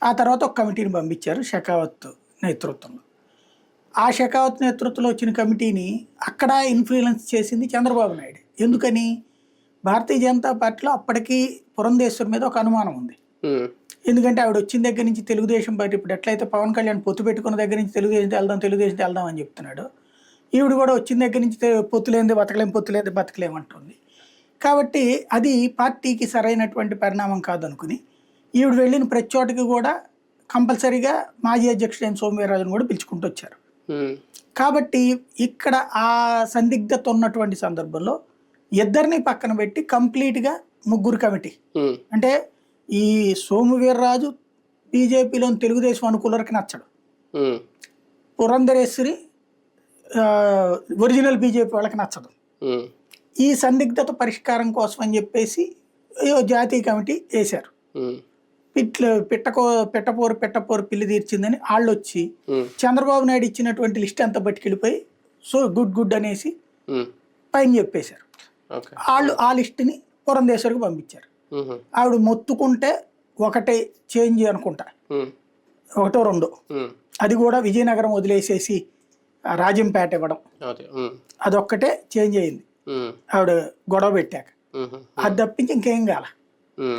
ఆ తర్వాత ఒక కమిటీని పంపించారు షెకావత్ నేతృత్వంలో. ఆ షెకావత్ నేతృత్వంలో వచ్చిన కమిటీని అక్కడ ఇన్ఫ్లుయెన్స్ చేసింది చంద్రబాబు నాయుడు. ఎందుకని? భారతీయ జనతా పార్టీలో అప్పటికి పురంధేశ్వరి మీద ఒక అనుమానం ఉంది. ఎందుకంటే ఆవిడ వచ్చిన దగ్గర నుంచి తెలుగుదేశం పార్టీ ఇప్పుడు ఎట్లయితే పవన్ కళ్యాణ్ పొత్తు పెట్టుకున్న దగ్గర నుంచి తెలుగుదేశం వెళ్దాం అని చెప్తున్నాడు, ఈవిడ కూడా వచ్చిన దగ్గర నుంచి పొత్తులేంది బతకలేం అంటుంది. కాబట్టి అది పార్టీకి సరైనటువంటి పరిణామం కాదనుకుని ఈవిడ వెళ్ళిన ప్రతి చోటకి కూడా కంపల్సరీగా మాజీ అధ్యక్షుడు సోమవీర్రాజును కూడా పిలుచుకుంటూ వచ్చారు. కాబట్టి ఇక్కడ ఆ సందిగ్ధత ఉన్నటువంటి సందర్భంలో ఇద్దరిని పక్కన పెట్టి కంప్లీట్గా ముగ్గురు కమిటీ, అంటే ఈ సోమవీర్రాజు బీజేపీలోని తెలుగుదేశం అనుకూలరికి నచ్చడు, పురంధరేశ్వరి ఒరిజినల్ బీజేపీ వాళ్ళకి నచ్చదు. ఈ సందిగ్ధత పరిష్కారం కోసం అని చెప్పేసి జాతీయ కమిటీ వేశారు. పెట్టపోరు పిల్లి తీర్చిందని వాళ్ళు వచ్చి చంద్రబాబు నాయుడు ఇచ్చినటువంటి లిస్ట్ అంతా పట్టుకెళ్ళిపోయి గుడ్ అనేసి పైన చెప్పేశారు. వాళ్ళు ఆ లిస్టుని పురంధేశ్వరికి పంపించారు. ఆవిడ మొత్తుకుంటే ఒకటే చేంజ్ అనుకుంటా, ఒకటో రెండో, అది కూడా విజయనగరం వదిలేసేసి రాజంపేట ఇవ్వడం, అదొక్కటే చేంజ్ అయింది ఆవిడ గొడవ పెట్టాక. అది తప్పించి ఇంకేం కాల.